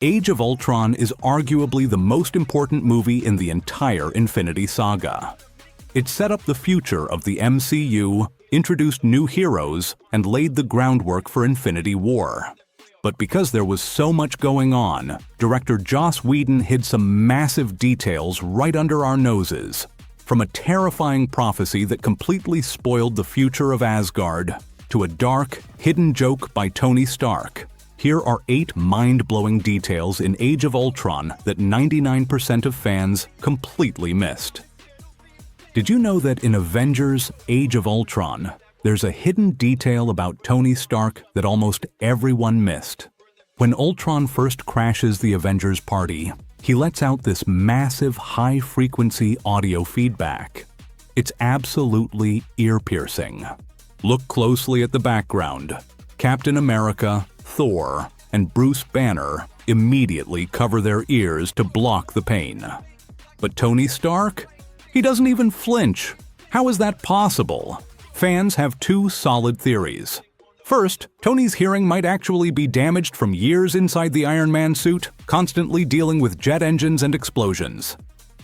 Age of Ultron is arguably the most important movie in the entire Infinity Saga. It set up the future of the MCU, introduced new heroes, and laid the groundwork for Infinity War. But because there was so much going on, director Joss Whedon hid some massive details right under our noses. From a terrifying prophecy that completely spoiled the future of Asgard, to a dark, hidden joke by Tony Stark, here are 8 mind-blowing details in Age of Ultron that 99% of fans completely missed. Did you know that in Avengers: Age of Ultron, there's a hidden detail about Tony Stark that almost everyone missed? When Ultron first crashes the Avengers party, he lets out this massive high-frequency audio feedback. It's absolutely ear-piercing. Look closely at the background. Captain America, Thor, and Bruce Banner immediately cover their ears to block the pain. But Tony Stark? He doesn't even flinch. How is that possible? Fans have 2 solid theories. First, Tony's hearing might actually be damaged from years inside the Iron Man suit, constantly dealing with jet engines and explosions.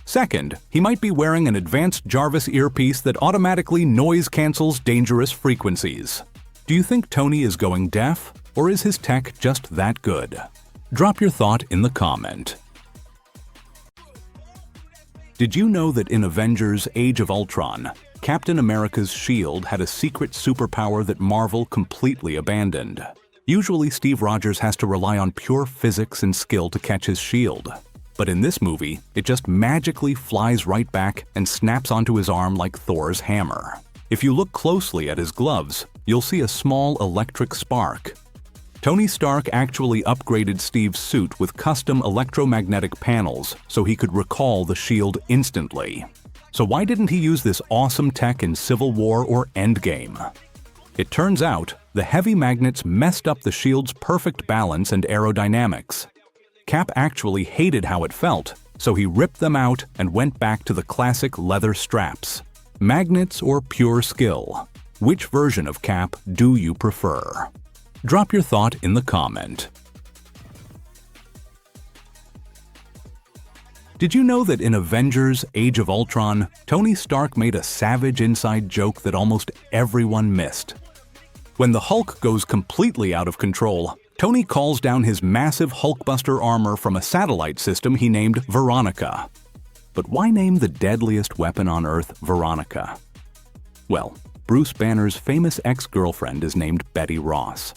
Second, he might be wearing an advanced Jarvis earpiece that automatically noise cancels dangerous frequencies. Do you think Tony is going deaf, or is his tech just that good? Drop your thought in the comment. Did you know that in Avengers: Age of Ultron, Captain America's shield had a secret superpower that Marvel completely abandoned? Usually Steve Rogers has to rely on pure physics and skill to catch his shield. But in this movie, it just magically flies right back and snaps onto his arm like Thor's hammer. If you look closely at his gloves, you'll see a small electric spark. Tony Stark actually upgraded Steve's suit with custom electromagnetic panels so he could recall the shield instantly. So why didn't he use this awesome tech in Civil War or Endgame? It turns out, the heavy magnets messed up the shield's perfect balance and aerodynamics. Cap actually hated how it felt, so he ripped them out and went back to the classic leather straps. Magnets or pure skill? Which version of Cap do you prefer? Drop your thought in the comment. Did you know that in Avengers: Age of Ultron, Tony Stark made a savage inside joke that almost everyone missed? When the Hulk goes completely out of control, Tony calls down his massive Hulkbuster armor from a satellite system he named Veronica. But why name the deadliest weapon on Earth Veronica? Well, Bruce Banner's famous ex-girlfriend is named Betty Ross.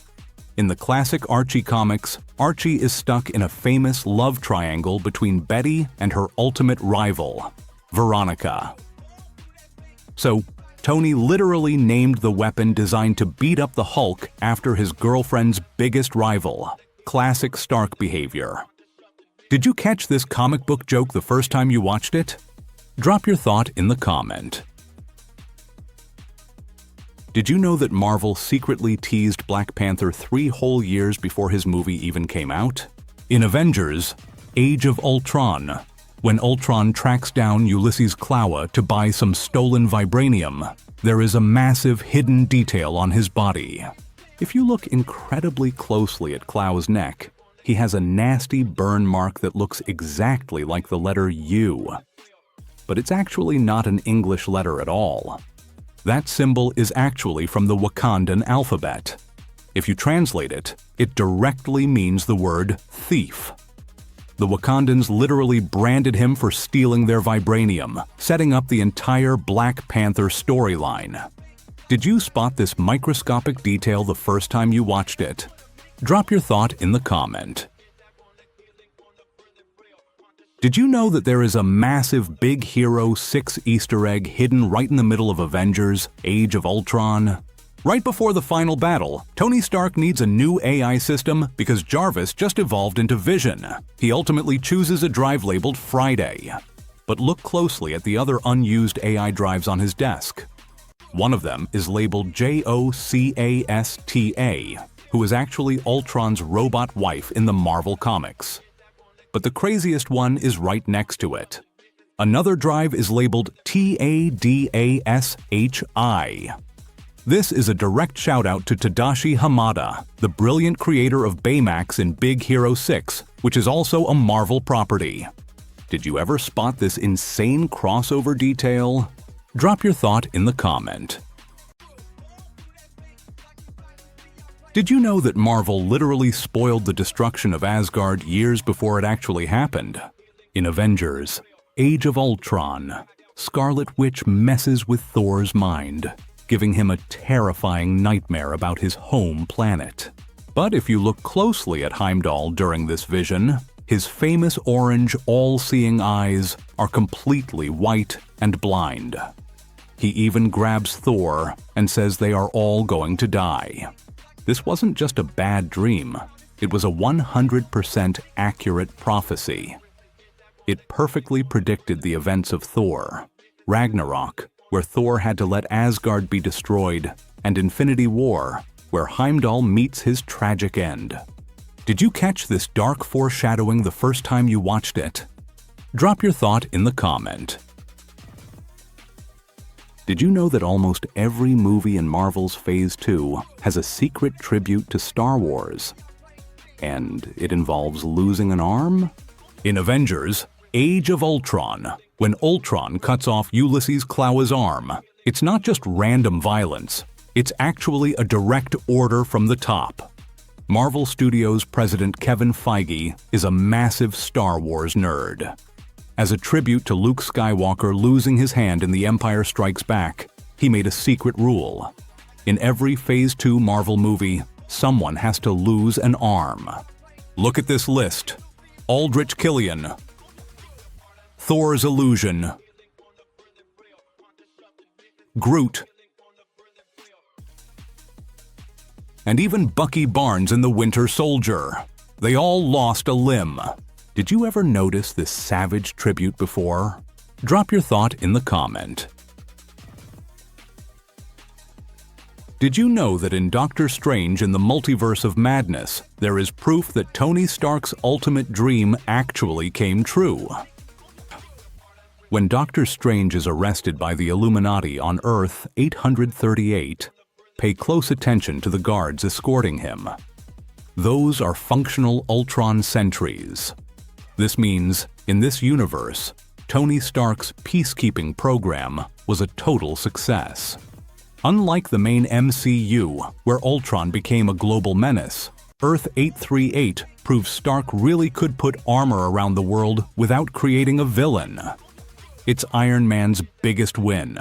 In the classic Archie comics, Archie is stuck in a famous love triangle between Betty and her ultimate rival, Veronica. So, Tony literally named the weapon designed to beat up the Hulk after his girlfriend's biggest rival. Classic Stark behavior. Did you catch this comic book joke the first time you watched it? Drop your thought in the comment. Did you know that Marvel secretly teased Black Panther 3 whole years before his movie even came out? In Avengers: Age of Ultron, when Ultron tracks down Ulysses Klaue to buy some stolen vibranium, there is a massive hidden detail on his body. If you look incredibly closely at Klaue's neck, he has a nasty burn mark that looks exactly like the letter U. But it's actually not an English letter at all. That symbol is actually from the Wakandan alphabet. If you translate it, it directly means the word thief. The Wakandans literally branded him for stealing their vibranium, setting up the entire Black Panther storyline. Did you spot this microscopic detail the first time you watched it? Drop your thought in the comment. Did you know that there is a massive Big Hero 6 Easter egg hidden right in the middle of Avengers: Age of Ultron? Right before the final battle, Tony Stark needs a new AI system because Jarvis just evolved into Vision. He ultimately chooses a drive labeled Friday. But look closely at the other unused AI drives on his desk. One of them is labeled JOCASTA, who is actually Ultron's robot wife in the Marvel Comics. But the craziest one is right next to it. Another drive is labeled TADASHI. This is a direct shout-out to Tadashi Hamada, the brilliant creator of Baymax in Big Hero 6, which is also a Marvel property. Did you ever spot this insane crossover detail? Drop your thought in the comment. Did you know that Marvel literally spoiled the destruction of Asgard years before it actually happened? In Avengers, Age of Ultron, Scarlet Witch messes with Thor's mind, giving him a terrifying nightmare about his home planet. But if you look closely at Heimdall during this vision, his famous orange, all-seeing eyes are completely white and blind. He even grabs Thor and says they are all going to die. This wasn't just a bad dream, it was a 100% accurate prophecy. It perfectly predicted the events of Thor, Ragnarok, where Thor had to let Asgard be destroyed, and Infinity War, where Heimdall meets his tragic end. Did you catch this dark foreshadowing the first time you watched it? Drop your thought in the comment. Did you know that almost every movie in Marvel's Phase 2 has a secret tribute to Star Wars? And it involves losing an arm? In Avengers, Age of Ultron, when Ultron cuts off Ulysses Klaue's arm, it's not just random violence, it's actually a direct order from the top. Marvel Studios president Kevin Feige is a massive Star Wars nerd. As a tribute to Luke Skywalker losing his hand in The Empire Strikes Back, he made a secret rule. In every Phase 2 Marvel movie, someone has to lose an arm. Look at this list. Aldrich Killian, Thor's Illusion, Groot, and even Bucky Barnes in The Winter Soldier. They all lost a limb. Did you ever notice this savage tribute before? Drop your thought in the comment. Did you know that in Doctor Strange in the Multiverse of Madness, there is proof that Tony Stark's ultimate dream actually came true? When Doctor Strange is arrested by the Illuminati on Earth 838, pay close attention to the guards escorting him. Those are functional Ultron sentries. This means, in this universe, Tony Stark's peacekeeping program was a total success. Unlike the main MCU, where Ultron became a global menace, Earth 838 proves Stark really could put armor around the world without creating a villain. It's Iron Man's biggest win.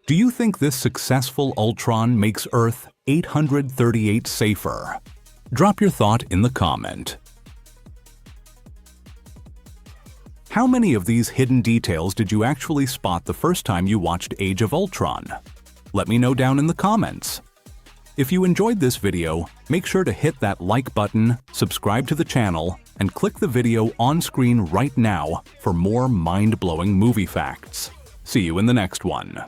Do you think this successful Ultron makes Earth 838 safer? Drop your thought in the comment. How many of these hidden details did you actually spot the first time you watched Age of Ultron? Let me know down in the comments. If you enjoyed this video, make sure to hit that like button, subscribe to the channel, and click the video on screen right now for more mind-blowing movie facts. See you in the next one.